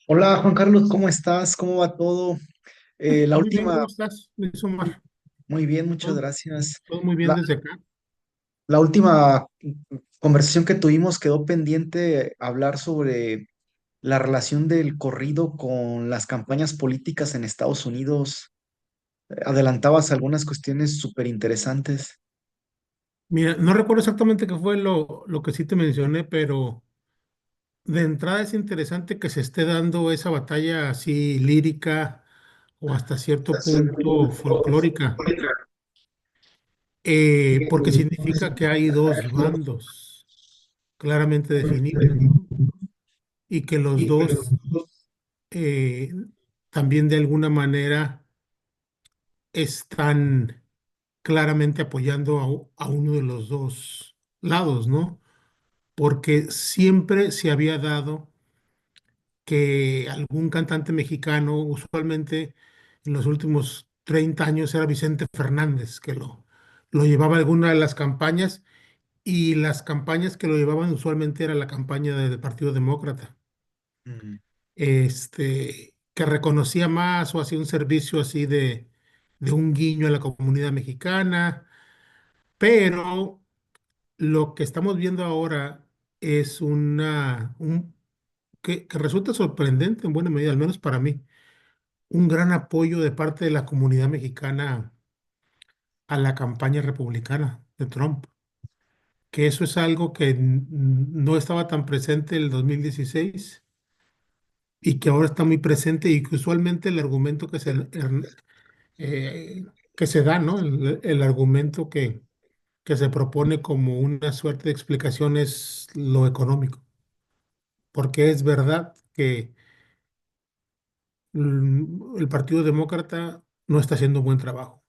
Hola Juan Carlos, ¿cómo estás? ¿Cómo va todo? La Muy bien, ¿cómo última, estás, Luis Omar? muy bien, muchas Todo, gracias. todo muy bien La, desde acá. la última conversación que tuvimos quedó pendiente hablar sobre la relación del corrido con las campañas políticas en Estados Unidos. Adelantabas algunas cuestiones súper interesantes. Mira, no recuerdo exactamente qué fue lo que sí te mencioné, pero de entrada es interesante que se esté dando esa batalla así lírica o hasta cierto punto folclórica, porque significa que hay dos bandos claramente definidos, ¿no? Y que los dos eh, también de alguna manera están claramente apoyando a uno de los dos lados, ¿no? Porque siempre se había dado que algún cantante mexicano, usualmente en los últimos 30 años era Vicente Fernández, que lo llevaba a alguna de las campañas, y las campañas que lo llevaban usualmente era la campaña del Partido Demócrata, Mm, que reconocía más o hacía un servicio así de un guiño a la comunidad mexicana, pero lo que estamos viendo ahora es que resulta sorprendente en buena medida, al menos para mí, un gran apoyo de parte de la comunidad mexicana a la campaña republicana de Trump, que eso es algo que no estaba tan presente en el 2016 y que ahora está muy presente, y que usualmente el argumento eh, que se da, ¿no? El argumento que se propone como una suerte de explicación es lo económico, porque es verdad que el Partido Demócrata no está haciendo un buen trabajo,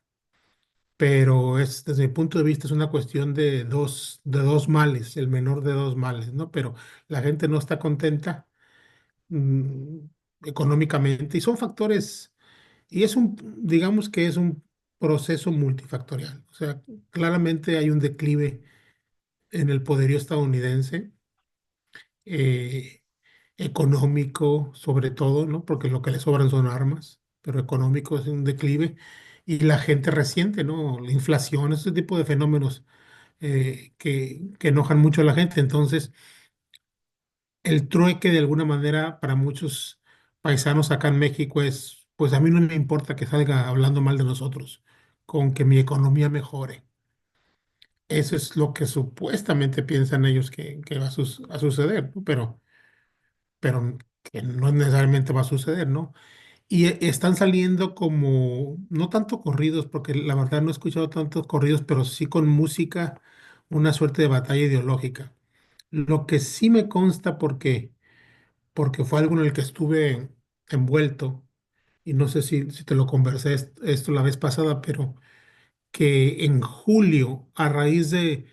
pero desde mi punto de vista es una cuestión de dos males, el menor de dos males, ¿no? Pero la gente no está contenta mm, económicamente, y son factores, y digamos que es un proceso multifactorial. O sea, claramente hay un declive en el poderío estadounidense, eh, económico sobre todo, ¿no? Porque lo que le sobran son armas, pero económico es un declive, y la gente resiente, ¿no? La inflación, ese tipo de fenómenos que enojan mucho a la gente. Entonces, el trueque de alguna manera para muchos paisanos acá en México es, pues a mí no me importa que salga hablando mal de nosotros, con que mi economía mejore. Eso es lo que supuestamente piensan ellos que va a suceder, ¿no? Pero que no necesariamente va a suceder, ¿no? Y están saliendo como, no tanto corridos, porque la verdad no he escuchado tantos corridos, pero sí con música, una suerte de batalla ideológica. Lo que sí me consta, porque fue algo en el que estuve envuelto, y no sé si te lo conversé esto la vez pasada, pero que en julio, a raíz de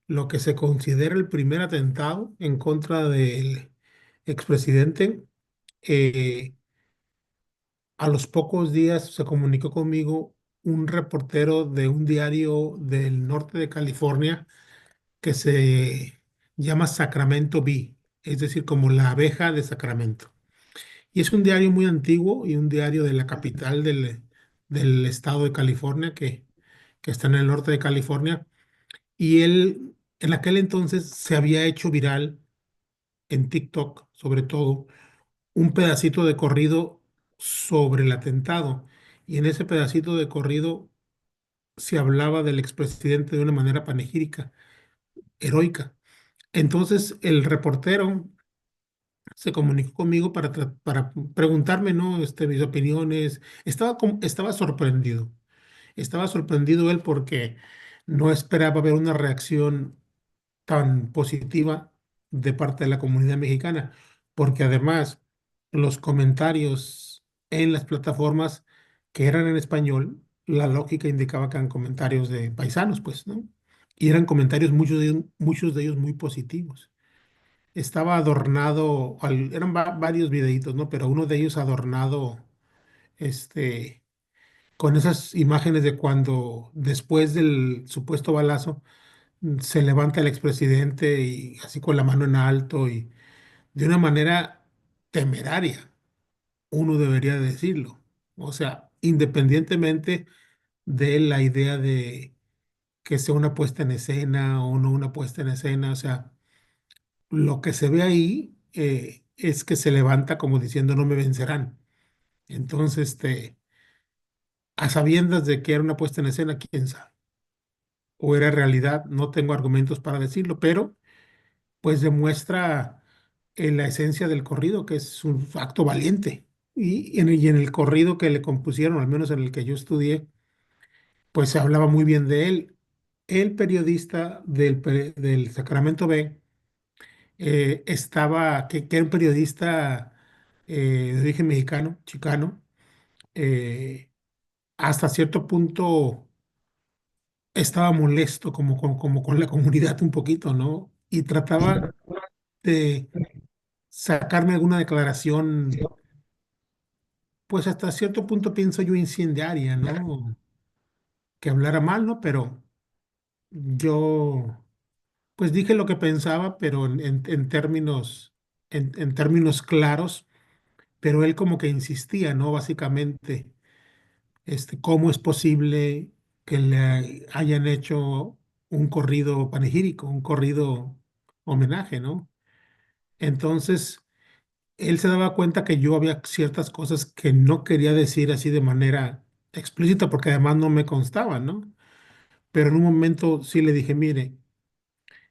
lo que se considera el primer atentado en contra del expresidente, eh, a los pocos días se comunicó conmigo un reportero de un diario del norte de California que se llama Sacramento Bee, es decir, como la abeja de Sacramento. Y es un diario muy antiguo y un diario de la capital del estado de California, que está en el norte de California. Y él en aquel entonces se había hecho viral en TikTok, sobre todo, un pedacito de corrido sobre el atentado. Y en ese pedacito de corrido se hablaba del expresidente de una manera panegírica, heroica. Entonces el reportero se comunicó conmigo para preguntarme, ¿no? Mis opiniones. Estaba sorprendido. Estaba sorprendido él porque no esperaba ver una reacción tan positiva de parte de la comunidad mexicana, porque además los comentarios en las plataformas que eran en español, la lógica indicaba que eran comentarios de paisanos, pues, ¿no? Y eran comentarios, muchos de ellos muy positivos. Estaba adornado, eran varios videitos, ¿no? Pero uno de ellos adornado, este, con esas imágenes de cuando después del supuesto balazo se levanta el expresidente y así con la mano en alto, y de una manera temeraria, uno debería decirlo. O sea, independientemente de la idea de que sea una puesta en escena o no una puesta en escena, o sea, lo que se ve ahí es que se levanta como diciendo no me vencerán. Entonces, a sabiendas de que era una puesta en escena, quién sabe, o era realidad, no tengo argumentos para decirlo, pero pues demuestra la esencia del corrido, que es un acto valiente. Y en el corrido que le compusieron, al menos en el que yo estudié, pues se hablaba muy bien de él. El periodista del Sacramento Bee que era un periodista de origen mexicano, chicano, eh, hasta cierto punto estaba molesto como con la comunidad un poquito, ¿no? Y trataba de sacarme alguna declaración, pues hasta cierto punto pienso yo incendiaria, ¿no? Que hablara mal, ¿no? Pero yo, pues dije lo que pensaba, pero en términos claros, pero él como que insistía, ¿no? Básicamente, ¿cómo es posible que le hayan hecho un corrido panegírico, un corrido homenaje, ¿no? Entonces, él se daba cuenta que yo había ciertas cosas que no quería decir así de manera explícita, porque además no me constaban, ¿no? Pero en un momento sí le dije, mire,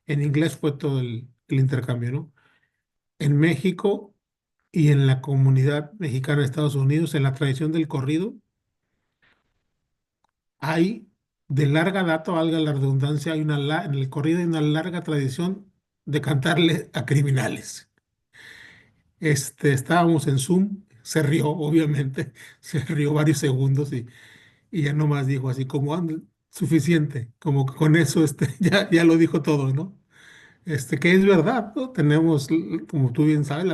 en inglés fue todo el intercambio, ¿no? En México y en la comunidad mexicana de Estados Unidos, en la tradición del corrido, hay de larga data, valga la redundancia, en el corrido hay una larga tradición de cantarle a criminales. Estábamos en Zoom, se rió, obviamente, se rió varios segundos y ya nomás dijo así como suficiente, como que con eso ya lo dijo todo, ¿no? Que es verdad, ¿no? Tenemos, como tú bien sabes,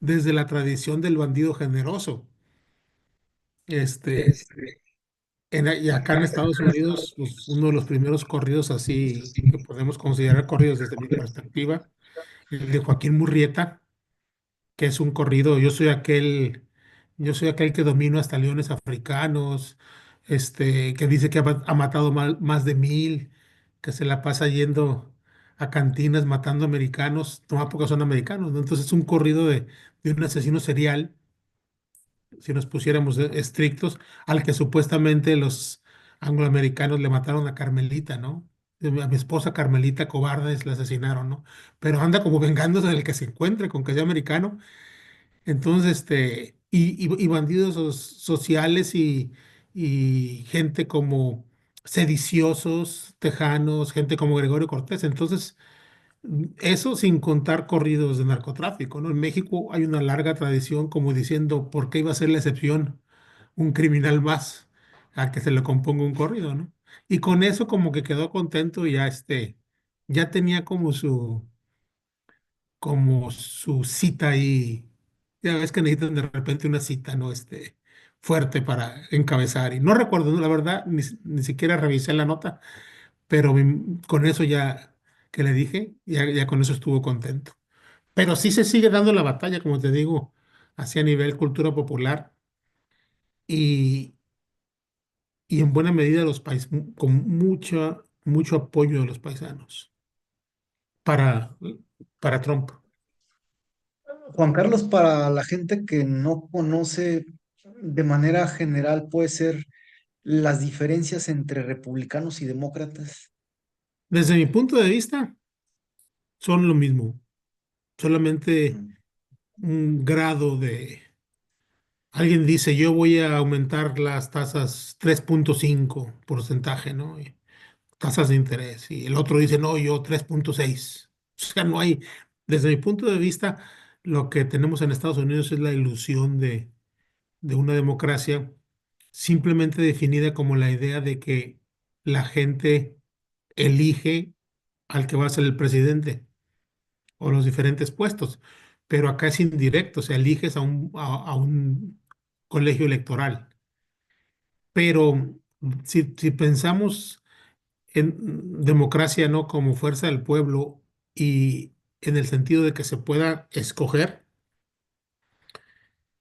desde la tradición del bandido generoso. Este, y acá en Estados Unidos, pues, uno de los primeros corridos así que podemos considerar corridos desde mi perspectiva, el de Joaquín Murrieta, que es un corrido, yo soy aquel que domino hasta leones africanos, que dice que ha matado más de 1000, que se la pasa yendo a cantinas matando americanos, no a pocos son americanos, ¿no? Entonces es un corrido de un asesino serial, si nos pusiéramos estrictos, al que supuestamente los angloamericanos le mataron a Carmelita, ¿no? A mi esposa Carmelita Cobardes la asesinaron, ¿no? Pero anda como vengándose del que se encuentre, con que sea americano. Entonces, y bandidos sociales y gente como sediciosos, tejanos, gente como Gregorio Cortés. Entonces, eso sin contar corridos de narcotráfico, ¿no? En México hay una larga tradición como diciendo, ¿por qué iba a ser la excepción un criminal más a que se le componga un corrido, ¿no? Y con eso como que quedó contento y ya tenía como su cita ahí. Ya ves que necesitan de repente una cita, ¿no? Fuerte para encabezar. Y no recuerdo, ¿no? La verdad, ni siquiera revisé la nota, pero con eso ya que le dije, ya con eso estuvo contento. Pero sí se sigue dando la batalla, como te digo, hacia nivel cultura popular y, y en buena medida los países, con mucho apoyo de los paisanos para, para Trump. Juan Carlos, para la gente que no conoce de manera general, puede ser las diferencias entre republicanos y demócratas. Desde mi punto de vista, son lo mismo, solamente Mm. un grado de... Alguien dice, yo voy a aumentar las tasas 3,5 porcentaje, ¿no? Tasas de interés. Y el otro dice, no, yo 3,6. O sea, no hay, desde mi punto de vista, lo que tenemos en Estados Unidos es la ilusión de una democracia simplemente definida como la idea de que la gente elige al que va a ser el presidente o los diferentes puestos, pero acá es indirecto, o sea, eliges a un colegio electoral. Pero si pensamos en democracia no como fuerza del pueblo y en el sentido de que se pueda escoger,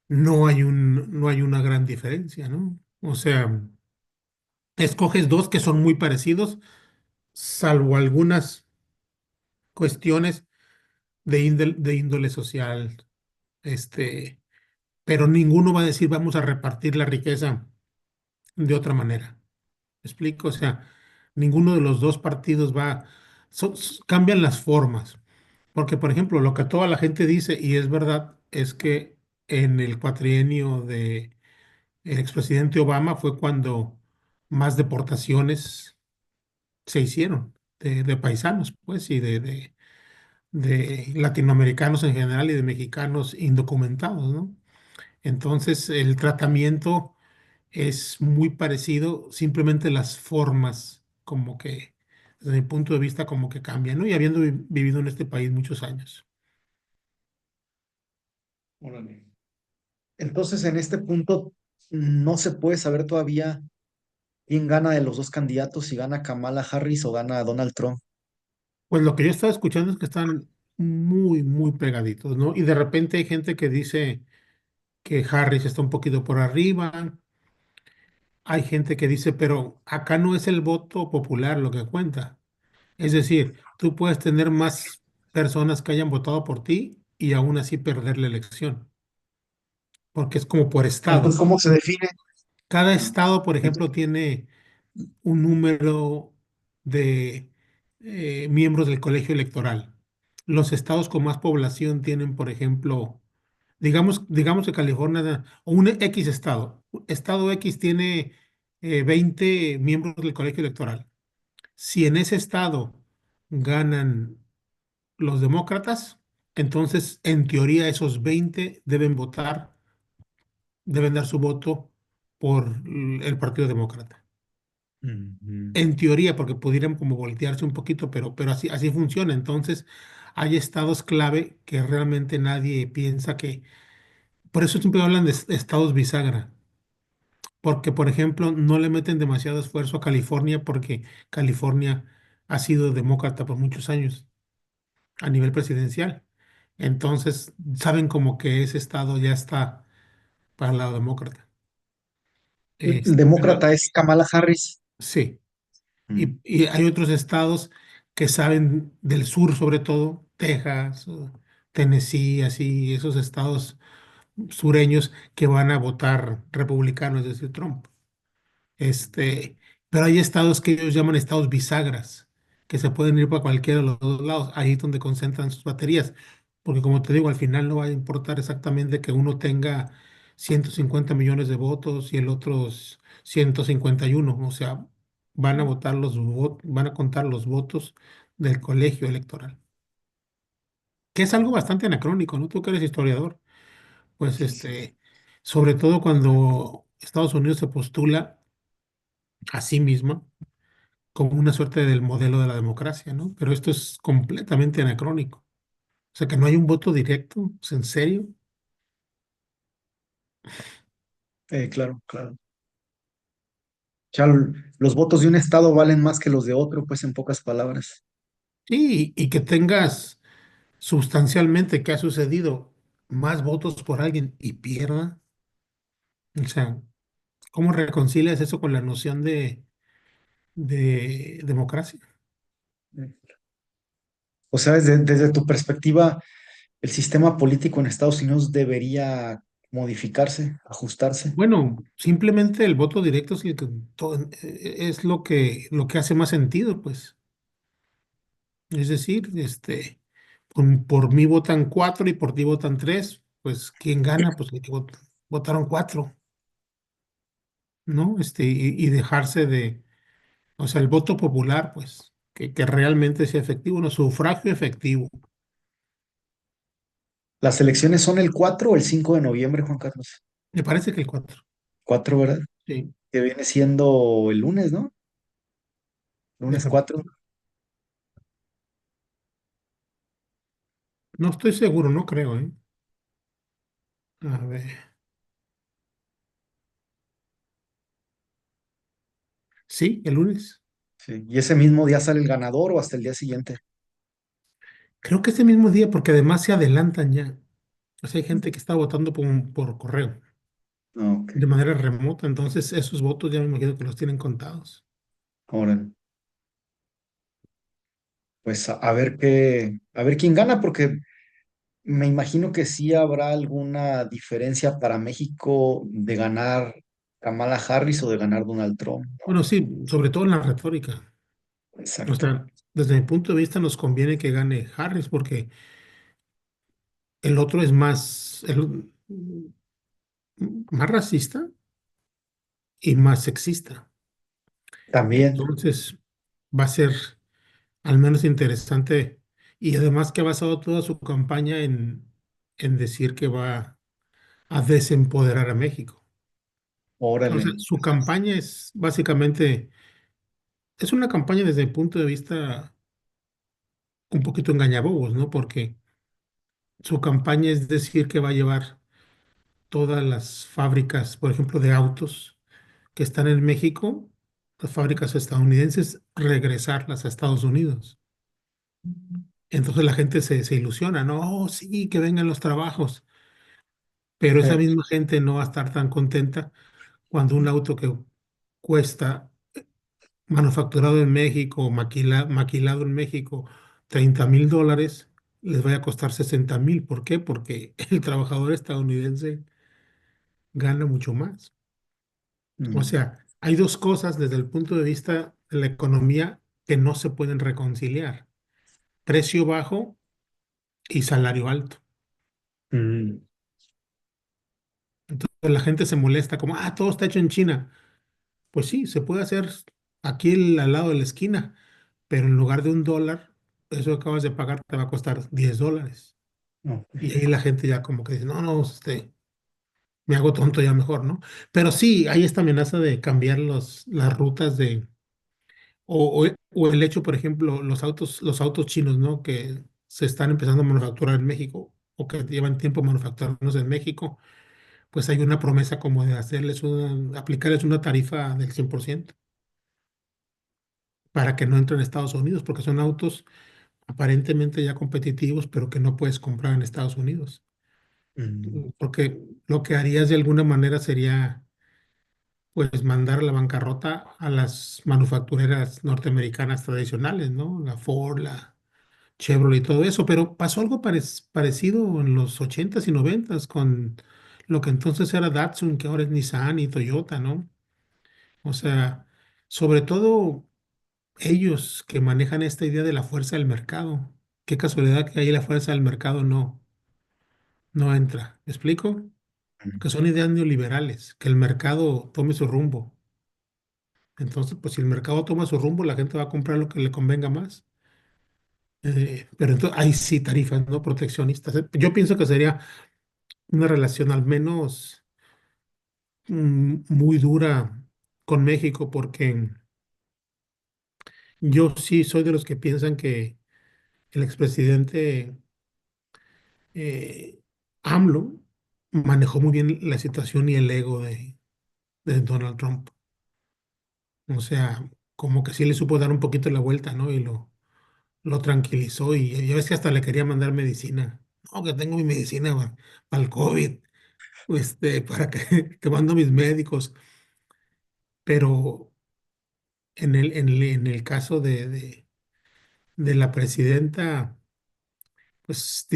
no hay una gran diferencia, ¿no? O sea, escoges dos que son muy parecidos, salvo algunas cuestiones de índole social, este, pero ninguno va a decir vamos a repartir la riqueza de otra manera. ¿Me explico? O sea, ninguno de los dos partidos va, cambian las formas. Porque, por ejemplo, lo que toda la gente dice, y es verdad, es que en el cuatrienio de el expresidente Obama fue cuando más deportaciones se hicieron de paisanos, pues, y de latinoamericanos en general y de mexicanos indocumentados, ¿no? Entonces, el tratamiento es muy parecido, simplemente las formas, como que, desde mi punto de vista, como que cambian, ¿no? Y habiendo vivido en este país muchos años. Órale. Entonces, en este punto, no se puede saber todavía quién gana de los dos candidatos, si gana Kamala Harris o gana Donald Trump. Pues lo que yo estaba escuchando es que están muy, muy pegaditos, ¿no? Y de repente hay gente que dice que Harris está un poquito por arriba. Hay gente que dice, pero acá no es el voto popular lo que cuenta. Es decir, tú puedes tener más personas que hayan votado por ti y aún así perder la elección, porque es como por Entonces, estado. ¿cómo se define? Cada estado, por ejemplo, tiene un número de miembros del colegio electoral. Los estados con más población tienen, por ejemplo, digamos que California, o un X estado. Estado X tiene 20 miembros del colegio electoral. Si en ese estado ganan los demócratas, entonces en teoría esos 20 deben votar, deben dar su voto por el Partido Demócrata. Ujú. En teoría, porque pudieran como voltearse un poquito, pero así funciona. Entonces, hay estados clave que realmente nadie piensa que... Por eso siempre hablan de estados bisagra, porque, por ejemplo, no le meten demasiado esfuerzo a California porque California ha sido demócrata por muchos años a nivel presidencial. Entonces, saben como que ese estado ya está para el lado demócrata. El Pero demócrata es Kamala Harris. sí. Mm. Y hay otros estados que saben del sur, sobre todo, Texas, o Tennessee, así, esos estados sureños que van a votar republicano, es decir, Trump. Este, pero hay estados que ellos llaman estados bisagras, que se pueden ir para cualquiera de los dos lados, ahí es donde concentran sus baterías. Porque como te digo, al final no va a importar exactamente que uno tenga 150 millones de votos y el otro 151. O sea, van a votar van a contar los votos del colegio electoral, que es algo bastante anacrónico, ¿no? Tú que eres historiador, pues Sí, sí. sobre todo cuando Estados Unidos se postula a sí misma como una suerte del modelo de la democracia, ¿no? Pero esto es completamente anacrónico. O sea, que no hay un voto directo, ¿es en serio? Claro, claro. Ya los votos de un estado valen más que los de otro, pues en pocas palabras. Sí, y que tengas sustancialmente que ha sucedido más votos por alguien y pierda. O sea, ¿cómo reconcilias eso con la noción de democracia? O sea, desde tu perspectiva, el sistema político en Estados Unidos debería modificarse, ajustarse. Bueno, simplemente el voto directo es, es lo que hace más sentido, pues. Es decir, por mí votan cuatro y por ti votan tres, pues ¿quién gana? Pues el que votaron cuatro, ¿no? Y dejarse o sea, el voto popular, pues, que realmente sea efectivo, no, sufragio efectivo. Las elecciones son el 4 o el 5 de noviembre, Juan Carlos. Me parece que el cuatro, 4, ¿verdad? sí, Que viene siendo el lunes, ¿no? Lunes déjame. 4. No estoy seguro, no creo, ¿eh? A ver, sí, el lunes. Sí. Y ese mismo día sale el ganador o hasta el día siguiente. Creo que ese mismo día, porque además se adelantan ya. O sea, hay gente que está votando por correo, Ok, de manera remota, entonces esos votos ya me imagino que los tienen contados. órale. Pues a ver a ver quién gana, porque me imagino que sí habrá alguna diferencia para México de ganar Kamala Harris o de ganar Donald Trump, ¿no? Bueno, sí, sobre todo en la retórica. O Exacto. sea, desde mi punto de vista nos conviene que gane Harris porque el otro es más racista y más sexista. También, Entonces, va a ser al menos interesante y además que ha basado toda su campaña en decir que va a desempoderar a México. O sea, órale. su campaña es básicamente, es una campaña desde mi punto de vista un poquito engañabobos, ¿no? Porque su campaña es decir que va a llevar todas las fábricas, por ejemplo, de autos que están en México, las fábricas estadounidenses, regresarlas a Estados Unidos. Entonces la gente se ilusiona, ¿no? Oh, sí, que vengan los trabajos, pero esa Eh, misma gente no va a estar tan contenta cuando un auto que cuesta manufacturado en México, maquilado en México, $30,000, les vaya a costar 60,000. ¿Por qué? Porque el trabajador estadounidense gana mucho más. O mm, sea, hay dos cosas desde el punto de vista de la economía que no se pueden reconciliar: precio bajo y salario alto. mm, Entonces la gente se molesta como, ah, todo está hecho en China. Pues sí, se puede hacer aquí al lado de la esquina, pero en lugar de $1, eso que acabas de pagar te va a costar $10. no, Y ahí la gente ya como que dice, no, no, me hago tonto ya mejor, ¿no? Pero sí, hay esta amenaza de cambiar las rutas o el hecho, por ejemplo, los autos chinos, ¿no? Que se están empezando a manufacturar en México o que llevan tiempo manufacturarnos en México, pues hay una promesa como de aplicarles una tarifa del 100% para que no entren a Estados Unidos, porque son autos aparentemente ya competitivos, pero que no puedes comprar en Estados Unidos. mm, Porque lo que harías de alguna manera sería, pues, mandar a la bancarrota a las manufactureras norteamericanas tradicionales, ¿no? La Ford, la Chevrolet y todo eso, pero pasó algo parecido en los ochentas y noventas con lo que entonces era Datsun, que ahora es Nissan y Toyota, ¿no? O sea, sobre todo ellos que manejan esta idea de la fuerza del mercado. Qué casualidad que ahí la fuerza del mercado no entra. ¿Me explico? mm, Que son ideas neoliberales, que el mercado tome su rumbo. Entonces, pues si el mercado toma su rumbo, la gente va a comprar lo que le convenga más. Pero entonces, ahí sí, tarifas, ¿no? Proteccionistas. Yo pienso que sería una relación al menos muy dura con México, porque yo sí soy de los que piensan que el expresidente AMLO manejó muy bien la situación y el ego de Donald Trump. O sea, como que sí le supo dar un poquito la vuelta, ¿no? Y lo tranquilizó y ya ves que hasta le quería mandar medicina. No, que tengo mi medicina para el COVID, para que te mando mis médicos. Pero en el caso de la presidenta, pues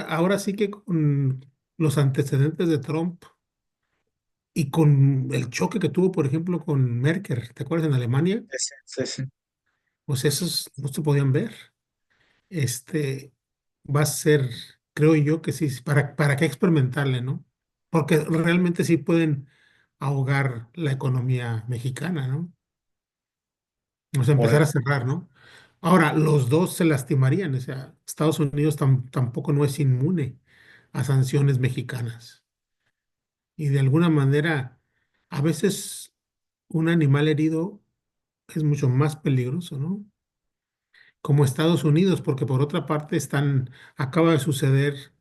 ahora sí que con los antecedentes de Trump y con el choque que tuvo, por ejemplo, con Merkel, ¿te acuerdas en Alemania? sí, sí, sí. Pues esos no se podían ver. Este va a ser, creo yo que sí, ¿para qué experimentarle, no? Porque realmente sí pueden ahogar la economía mexicana, ¿no? O sea, empezar Órale. a cerrar, ¿no? Ahora, los dos se lastimarían, o sea, Estados Unidos tampoco no es inmune a sanciones mexicanas. Y de alguna manera, a veces un animal herido es mucho más peligroso, ¿no? Como Estados Unidos, porque por otra parte acaba de suceder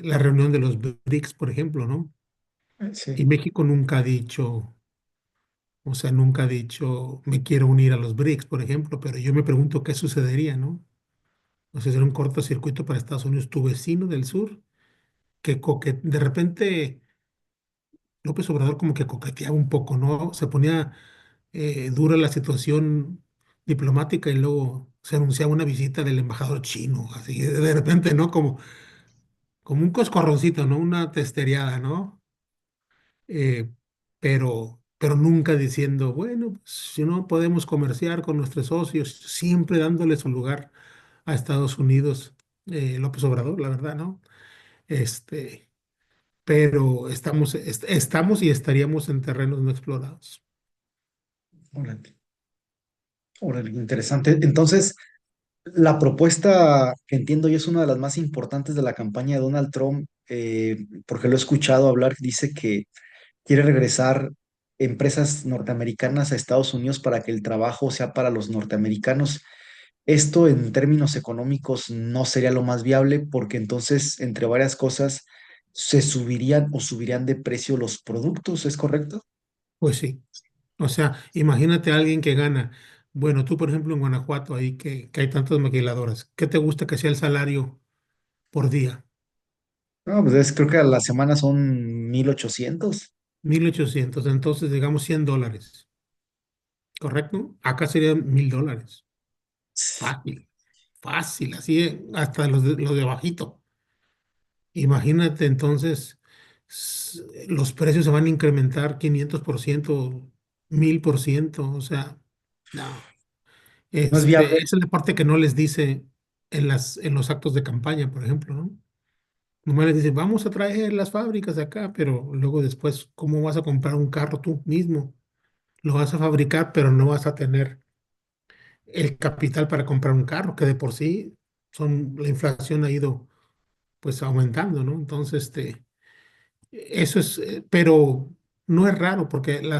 la reunión de los BRICS, por ejemplo, ¿no? Y Sí, México nunca ha dicho, o sea, nunca ha dicho, me quiero unir a los BRICS, por ejemplo, pero yo me pregunto qué sucedería, ¿no? O sea, será un cortocircuito para Estados Unidos, tu vecino del sur, de repente López Obrador como que coqueteaba un poco, ¿no? Se ponía dura la situación diplomática y luego se anunciaba una visita del embajador chino, así de repente, ¿no? Como un coscorroncito, ¿no? Una testereada, ¿no? Eh, pero nunca diciendo, bueno, pues, si no podemos comerciar con nuestros socios, siempre dándole su lugar a Estados Unidos, López Obrador, la verdad, ¿no? Este, pero estamos y estaríamos en terrenos no explorados. Órale, órale, interesante. Entonces, la propuesta que entiendo yo es una de las más importantes de la campaña de Donald Trump, porque lo he escuchado hablar, dice que quiere regresar empresas norteamericanas a Estados Unidos para que el trabajo sea para los norteamericanos. Esto en términos económicos no sería lo más viable porque entonces, entre varias cosas, se subirían o subirían de precio los productos, ¿es correcto? Pues sí. O sea, imagínate a alguien que gana. Bueno, tú, por ejemplo, en Guanajuato, ahí que hay tantas maquiladoras, ¿qué te gusta que sea el salario por día? No, pues creo que a la semana son 1,800. 1.800, entonces digamos $100, ¿correcto? Acá serían $1.000. Fácil, fácil, así hasta los de bajito. Imagínate entonces, los precios se van a incrementar 500%, 1.000%, o sea, no. No es viable. Esa es la parte que no les dice en los actos de campaña, por ejemplo, ¿no? Nomás les dice, vamos a traer las fábricas de acá, pero luego después, ¿cómo vas a comprar un carro tú mismo? Lo vas a fabricar, pero no vas a tener el capital para comprar un carro, que de por sí la inflación ha ido pues aumentando, ¿no? Entonces, eso es, pero no es raro porque la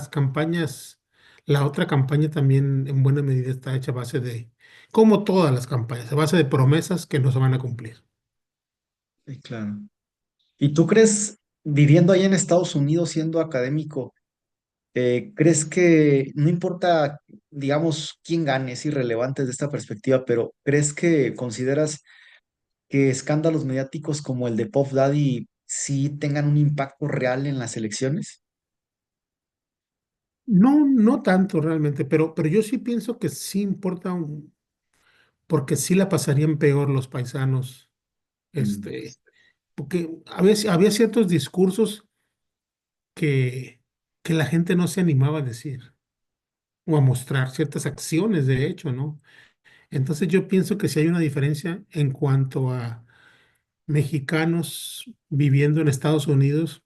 otra campaña también en buena medida está hecha a base como todas las campañas, a base de promesas que no se van a cumplir. Sí, claro. ¿Y tú crees, viviendo ahí en Estados Unidos, siendo académico, crees que no importa, digamos, quién gane, es irrelevante desde esta perspectiva, pero crees que consideras que escándalos mediáticos como el de Puff Daddy sí tengan un impacto real en las elecciones? No, no tanto realmente, pero yo sí pienso que sí importa, porque sí la pasarían peor los paisanos, Mm, porque había ciertos discursos que, que la gente no se animaba a decir o a mostrar ciertas acciones, de hecho, ¿no? Entonces yo pienso que sí hay una diferencia en cuanto a mexicanos viviendo en Estados Unidos,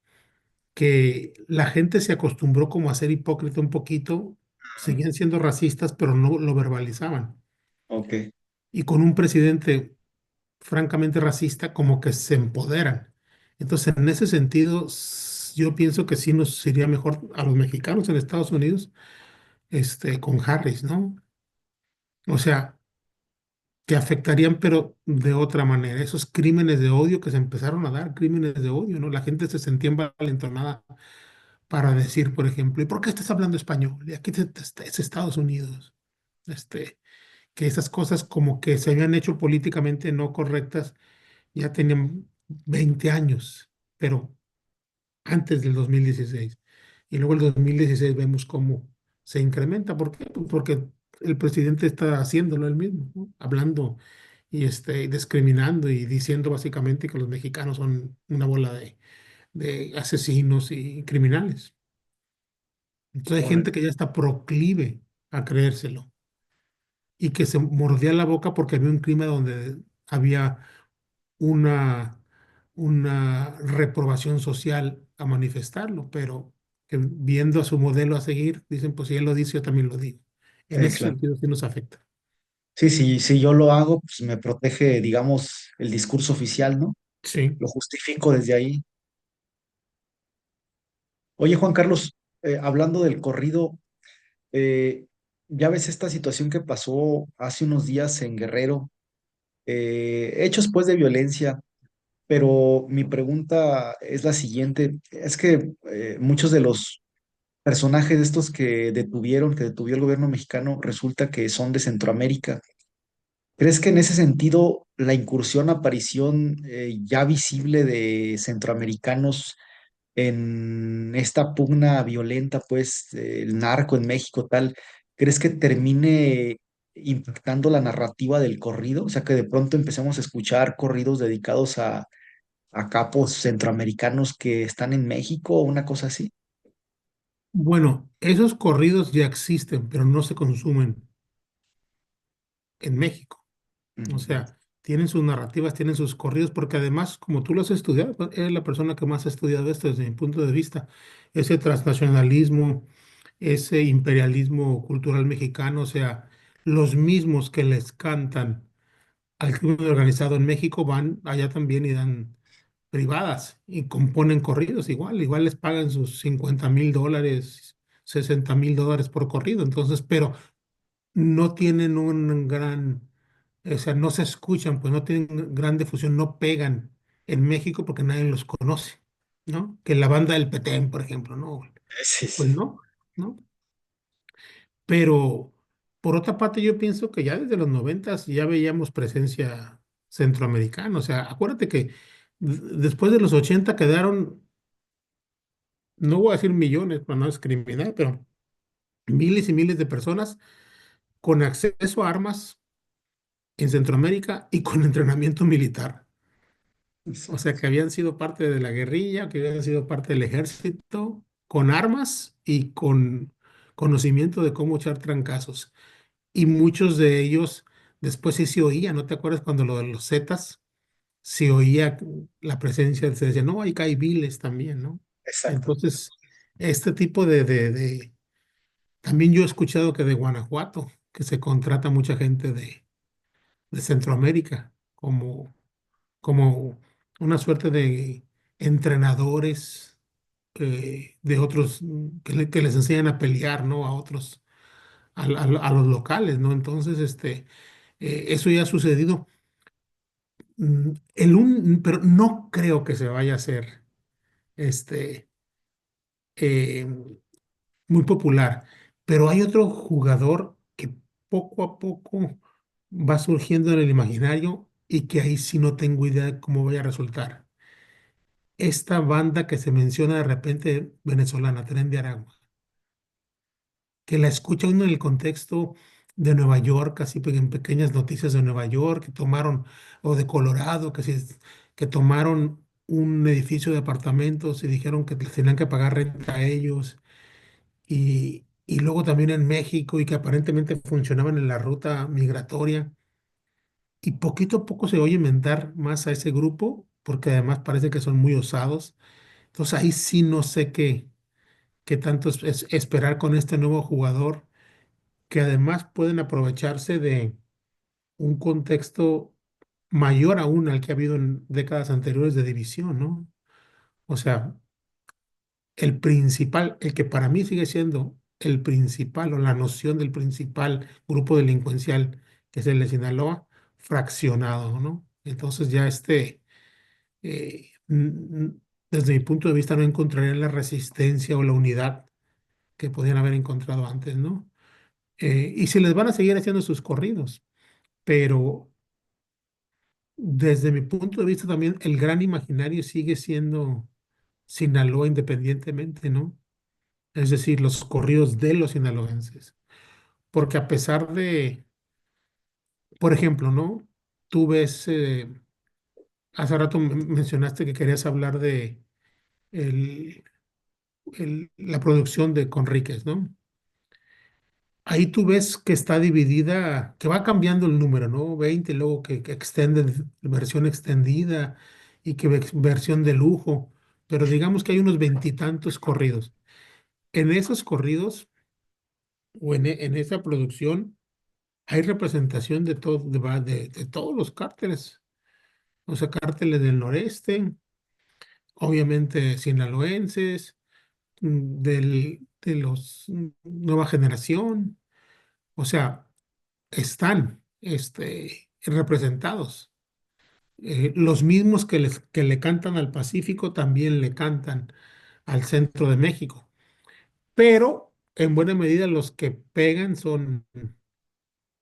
que la gente se acostumbró como a ser hipócrita un poquito, seguían siendo racistas, pero no lo verbalizaban. ok, Y con un presidente francamente racista, como que se empoderan. Entonces, en ese sentido, yo pienso que sí nos iría mejor a los mexicanos en Estados Unidos, con Harris, ¿no? O sea, que afectarían, pero de otra manera. Esos crímenes de odio que se empezaron a dar, crímenes de odio, ¿no? La gente se sentía envalentonada para decir, por ejemplo, ¿y por qué estás hablando español? Y aquí es Estados Unidos. Que esas cosas como que se habían hecho políticamente no correctas ya tenían 20 años, pero antes del 2016. Y luego el 2016 vemos cómo se incrementa. ¿Por qué? Pues porque el presidente está haciéndolo él mismo, ¿no? Hablando y discriminando y diciendo básicamente que los mexicanos son una bola de asesinos y criminales. Entonces hay órale, gente que ya está proclive a creérselo y que se mordía la boca porque había un clima donde había una, una reprobación social a manifestarlo, pero que viendo a su modelo a seguir, dicen, pues si él lo dice, yo también lo digo. En ese claro. sentido sí nos afecta. Sí, sí, si yo lo hago, pues me protege, digamos, el discurso oficial, ¿no? Sí. Lo justifico desde ahí. Oye, Juan Carlos, hablando del corrido, eh, ya ves esta situación que pasó hace unos días en Guerrero, hechos pues de violencia, pero mi pregunta es la siguiente, es que muchos de los personajes de estos que detuvo el gobierno mexicano, resulta que son de Centroamérica. ¿Crees que en ese sentido la incursión, aparición ya visible de centroamericanos en esta pugna violenta, pues el narco en México, tal, ¿crees que termine impactando la narrativa del corrido? O sea, que de pronto empecemos a escuchar corridos dedicados a capos centroamericanos que están en México o una cosa así. Bueno, esos corridos ya existen, pero no se consumen en México. O Ujú. sea, tienen sus narrativas, tienen sus corridos, porque además, como tú lo has estudiado, pues, eres la persona que más ha estudiado esto desde mi punto de vista, ese transnacionalismo, ese imperialismo cultural mexicano, o sea, los mismos que les cantan al crimen organizado en México van allá también y dan privadas y componen corridos igual, igual les pagan sus $50,000, $60,000 por corrido, entonces, pero no tienen un gran, o sea, no se escuchan, pues no tienen gran difusión, no pegan en México porque nadie los conoce, ¿no? Que la banda del Petén, por ejemplo, ¿no? Sí, Pues sí. no, ¿no? Pero por otra parte yo pienso que ya desde los noventas ya veíamos presencia centroamericana, o sea, acuérdate que después de los 80 quedaron, no voy a decir millones para no discriminar, pero miles y miles de personas con acceso a armas en Centroamérica y con entrenamiento militar. O sea, Exacto. que habían sido parte de la guerrilla, que habían sido parte del ejército, con armas y con conocimiento de cómo echar trancazos. Y muchos de ellos después sí se oía, ¿no te acuerdas cuando lo de los Zetas? Se oía la presencia, se decía, no, hay caiviles también, ¿no? Exacto. Entonces, este tipo también yo he escuchado que de Guanajuato, que se contrata mucha gente de Centroamérica como una suerte de entrenadores de otros que les enseñan a pelear, ¿no? A otros, a los locales, ¿no? Entonces, eso ya ha sucedido. Pero no creo que se vaya a hacer este, eh, muy popular. Pero hay otro jugador que poco a poco va surgiendo en el imaginario y que ahí sí no tengo idea de cómo vaya a resultar. Esta banda que se menciona de repente venezolana, Tren de Aragua, que la escucha uno en el contexto de Nueva York, así en pequeñas noticias de Nueva York, que tomaron, o de Colorado, que tomaron un edificio de apartamentos y dijeron que les tenían que pagar renta a ellos, y luego también en México, y que aparentemente funcionaban en la ruta migratoria, y poquito a poco se oye mentar más a ese grupo, porque además parece que son muy osados. Entonces ahí sí no sé qué tanto esperar con este nuevo jugador, que además pueden aprovecharse de un contexto mayor aún al que ha habido en décadas anteriores de división, ¿no? O sea, el que para mí sigue siendo el principal o la noción del principal grupo delincuencial, que es el de Sinaloa, fraccionado, ¿no? Entonces ya eh, n- n- desde mi punto de vista, no encontraría la resistencia o la unidad que podían haber encontrado antes, ¿no? Y se les van a seguir haciendo sus corridos, pero desde mi punto de vista también el gran imaginario sigue siendo Sinaloa independientemente, ¿no? Es decir, los corridos de los sinaloenses. Porque a pesar de, por ejemplo, ¿no? Tú ves, hace rato mencionaste que querías hablar de el- la producción de Conríquez, ¿no? Ahí tú ves que está dividida, que va cambiando el número, ¿no? 20, luego que extenden, versión extendida y que versión de lujo, pero digamos que hay unos veintitantos corridos. En esos corridos o en esa producción hay representación de todo, de todos los cárteles, o sea, cárteles del noreste, obviamente sinaloenses, de los nueva generación, o sea, están representados. Los mismos que le cantan al Pacífico también le cantan al centro de México, pero en buena medida los que pegan son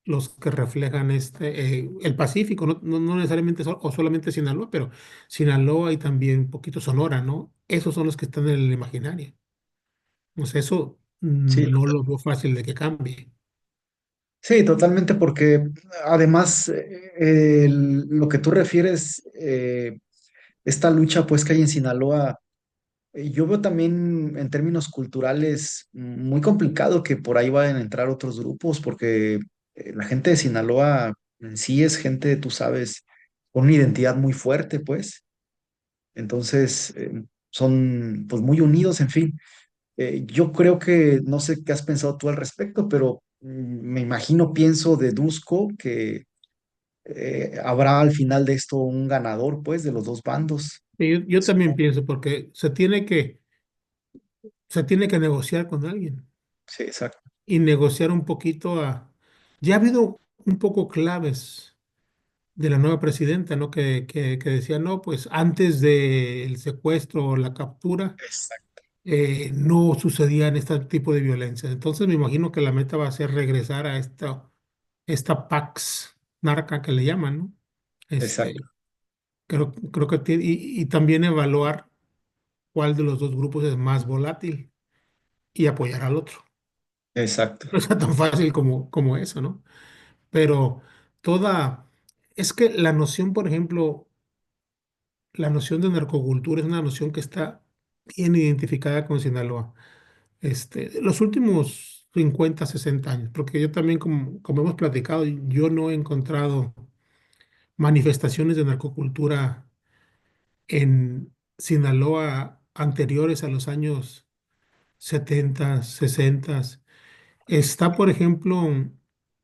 los que reflejan el Pacífico, no necesariamente o solamente Sinaloa, pero Sinaloa y también un poquito Sonora, ¿no? Esos son los que están en el imaginario. O sea, eso Sí, no lo veo fácil de que cambie. sí, totalmente, porque además lo que tú refieres, esta lucha pues que hay en Sinaloa, yo veo también en términos culturales muy complicado que por ahí vayan a entrar otros grupos, porque la gente de Sinaloa en sí es gente, tú sabes, con una identidad muy fuerte, pues. Entonces, son pues muy unidos, en fin. Yo creo que, no sé qué has pensado tú al respecto, pero me imagino, pienso, deduzco que habrá al final de esto un ganador, pues, de los dos bandos. Y yo también pienso, porque se tiene que negociar con alguien Sí, exacto. y negociar un poquito a... Ya ha habido un poco claves de la nueva presidenta, ¿no? Que decía, no, pues antes del secuestro o la captura Exacto. no sucedían este tipo de violencia. Entonces me imagino que la meta va a ser regresar a esta Pax narca que le llaman, ¿no? Exacto. Este, creo que tiene, y también evaluar cuál de los dos grupos es más volátil y apoyar al otro. Exacto. No está tan fácil como eso, ¿no? Pero toda, es que la noción, por ejemplo, la noción de narcocultura es una noción que está bien identificada con Sinaloa. Los últimos 50 60 años, porque yo también, como hemos platicado, yo no he encontrado manifestaciones de narcocultura en Sinaloa anteriores a los años 70 60. Está, por ejemplo,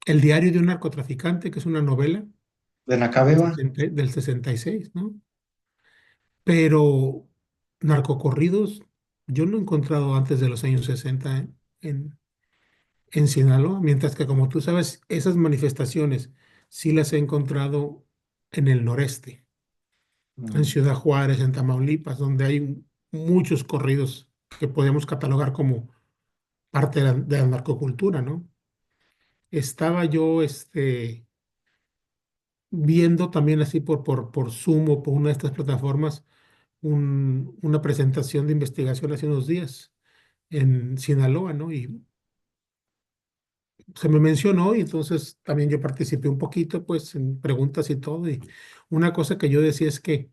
El diario de un narcotraficante, que es una novela De Nacabeba. del 66, ¿no? Pero narcocorridos yo no he encontrado antes de los años 60 en, en Sinaloa, mientras que como tú sabes, esas manifestaciones sí las he encontrado en el noreste, en Mm, Ciudad Juárez, en Tamaulipas, donde hay muchos corridos que podemos catalogar como parte de la narcocultura, ¿no? Estaba yo viendo también así por Zoom o por una de estas plataformas una presentación de investigación hace unos días en Sinaloa, ¿no? Y se me mencionó y entonces también yo participé un poquito, pues, en preguntas y todo. Y una cosa que yo decía es que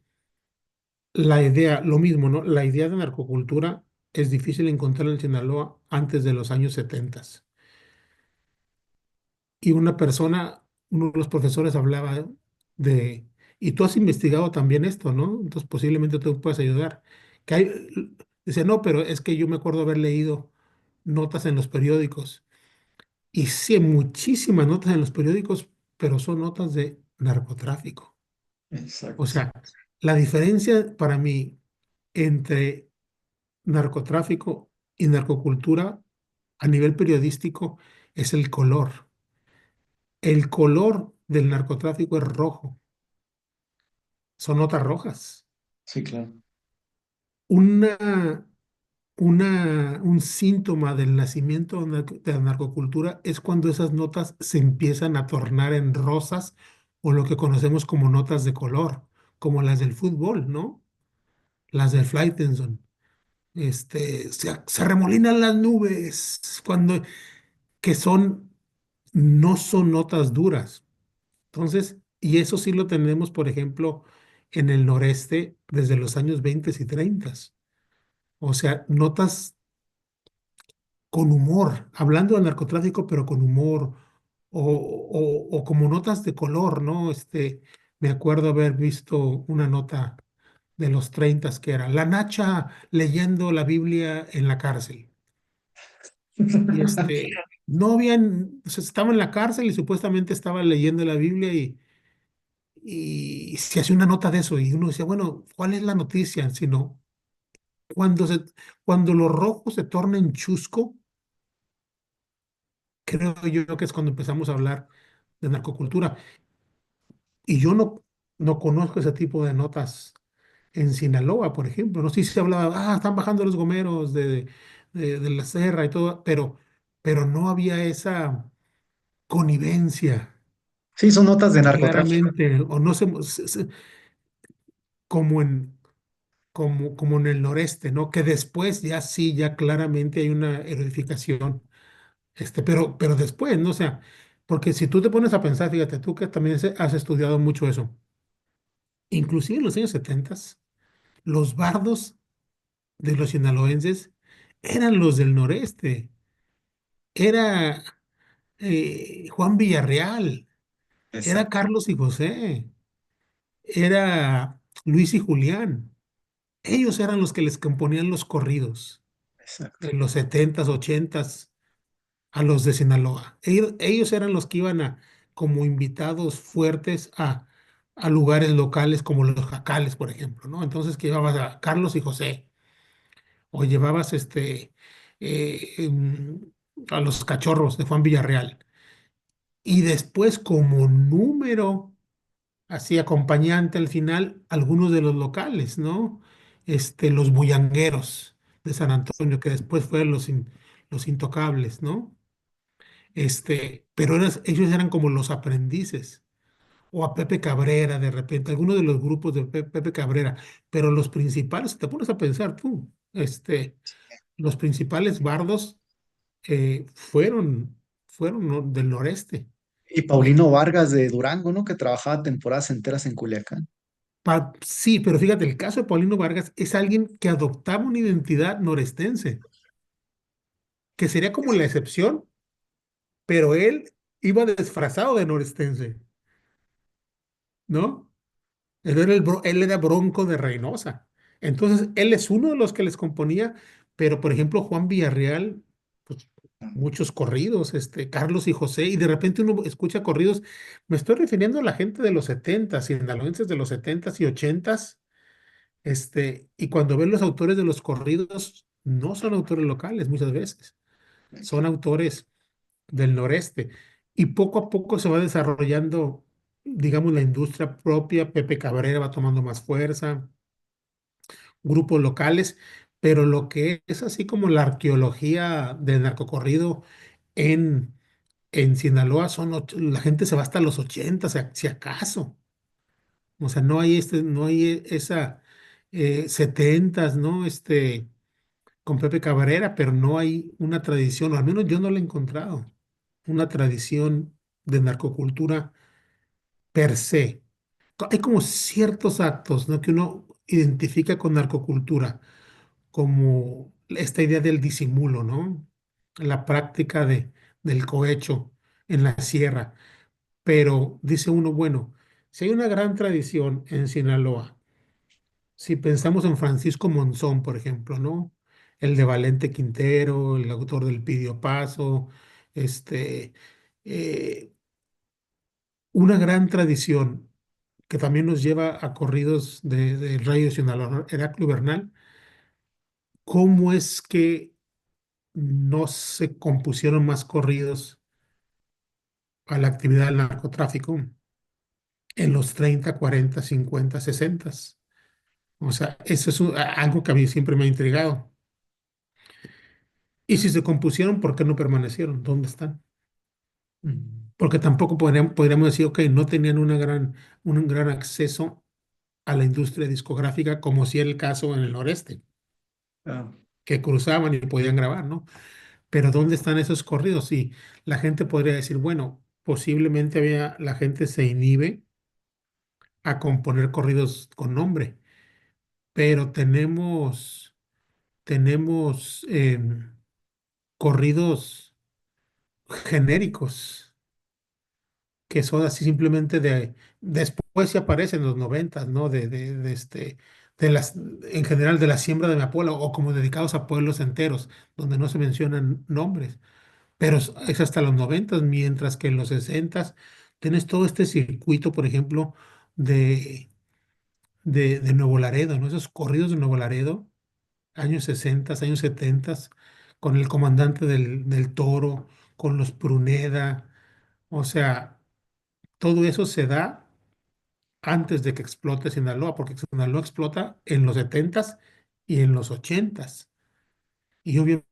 la idea, lo mismo, ¿no? La idea de narcocultura es difícil encontrarla en Sinaloa antes de los años 70. Y una persona, uno de los profesores hablaba de, y tú has investigado también esto, ¿no? Entonces posiblemente tú puedas ayudar. Que hay, dice, no, pero es que yo me acuerdo haber leído notas en los periódicos. Y sí, muchísimas notas en los periódicos, pero son notas de narcotráfico. O exacto. sea, la diferencia para mí entre narcotráfico y narcocultura a nivel periodístico es el color. El color del narcotráfico es rojo, son notas rojas. Sí, claro. Una, un síntoma del nacimiento de la narcocultura es cuando esas notas se empiezan a tornar en rosas o lo que conocemos como notas de color, como las del fútbol, ¿no? Las del Flightenson. Se arremolinan las nubes cuando, que son, no son notas duras. Entonces, y eso sí lo tenemos, por ejemplo, en el noreste desde los años 20 y 30. O sea, notas con humor, hablando del narcotráfico, pero con humor, o como notas de color, ¿no? Me acuerdo haber visto una nota de los 30 que era La Nacha leyendo la Biblia en la cárcel. Y no habían, o sea, estaba en la cárcel y supuestamente estaba leyendo la Biblia y se hace una nota de eso y uno decía, bueno, ¿cuál es la noticia? Sino cuando cuando lo rojo se torna en chusco, creo yo que es cuando empezamos a hablar de narcocultura. Y yo no conozco ese tipo de notas en Sinaloa, por ejemplo. No sé si se hablaba, están bajando los gomeros de la serra y todo, pero no había esa. connivencia, Sí, son notas de narcotráfico. claramente, o no sé, como en, como en el noreste, ¿no? Que después ya sí, ya claramente hay una edificación, pero después, ¿no? O sea, porque si tú te pones a pensar, fíjate, tú que también has estudiado mucho eso, inclusive en los años 70, los bardos de los sinaloenses eran los del noreste, era Juan Villarreal, era Exacto, Carlos y José, era Luis y Julián. Ellos eran los que les componían los corridos exacto. en los 70s, 80s a los de Sinaloa. Ellos eran los que iban como invitados fuertes a lugares locales como los jacales, por ejemplo, ¿no? Entonces que llevabas a Carlos y José, o llevabas a los cachorros de Juan Villarreal. Y después como número, así acompañante al final, algunos de los locales, ¿no? Los bullangueros de San Antonio, que después fueron los intocables, ¿no? Pero ellos eran como los aprendices, o a Pepe Cabrera de repente, algunos de los grupos de Pepe Cabrera, pero los principales, si te pones a pensar tú, los principales bardos fueron ¿no? del noreste. Y Paulino Vargas de Durango, ¿no? Que trabajaba temporadas enteras en Culiacán. Sí, pero fíjate, el caso de Paulino Vargas es alguien que adoptaba una identidad norestense, que sería como la excepción, pero él iba disfrazado de norestense, ¿no? Él era Bronco de Reynosa. Entonces, él es uno de los que les componía, pero por ejemplo, Juan Villarreal, pues muchos corridos, Carlos y José, y de repente uno escucha corridos. Me estoy refiriendo a la gente de los 70, sinaloenses de los 70 y 80, y cuando ven los autores de los corridos, no son autores locales muchas veces, son autores del noreste. Y poco a poco se va desarrollando, digamos, la industria propia. Pepe Cabrera va tomando más fuerza, grupos locales, pero lo que es así como la arqueología del narcocorrido en, en Sinaloa la gente se va hasta los 80, si acaso. O sea, no hay esa 70, ¿no? Con Pepe Cabrera, pero no hay una tradición, o al menos yo no la he encontrado, una tradición de narcocultura per se. Hay como ciertos actos, ¿no? Que uno identifica con narcocultura, como esta idea del disimulo, ¿no? La práctica del cohecho en la sierra. Pero dice uno, bueno, si hay una gran tradición en Sinaloa, si pensamos en Francisco Monzón, por ejemplo, ¿no? El de Valente Quintero, el autor del Pidio Paso, este, eh, una gran tradición que también nos lleva a corridos de Rey de Sinaloa, ¿no? Heraclio Bernal. ¿Cómo es que no se compusieron más corridos a la actividad del narcotráfico en los 30, 40, 50, 60? O sea, eso es algo que a mí siempre me ha intrigado. Y si se compusieron, ¿por qué no permanecieron? ¿Dónde están? Mm. Porque tampoco podríamos decir, ok, no tenían un gran acceso a la industria discográfica, como si era el caso en el noreste, Ah, que cruzaban y podían grabar, ¿no? Pero ¿dónde están esos corridos? Y la gente podría decir, bueno, posiblemente la gente se inhibe a componer corridos con nombre, pero tenemos corridos genéricos que son así simplemente después se aparecen en los 90, ¿no? En general de la siembra de mi pueblo o como dedicados a pueblos enteros, donde no se mencionan nombres, pero es hasta los 90, mientras que en los 60 tienes todo este circuito, por ejemplo, de, de Nuevo Laredo, ¿no? Esos corridos de Nuevo Laredo, años 60, años 70, con el comandante del Toro, con los Pruneda, o sea, todo eso se da antes de que explote Sinaloa, porque Sinaloa explota en los 70 y en los 80. Y obviamente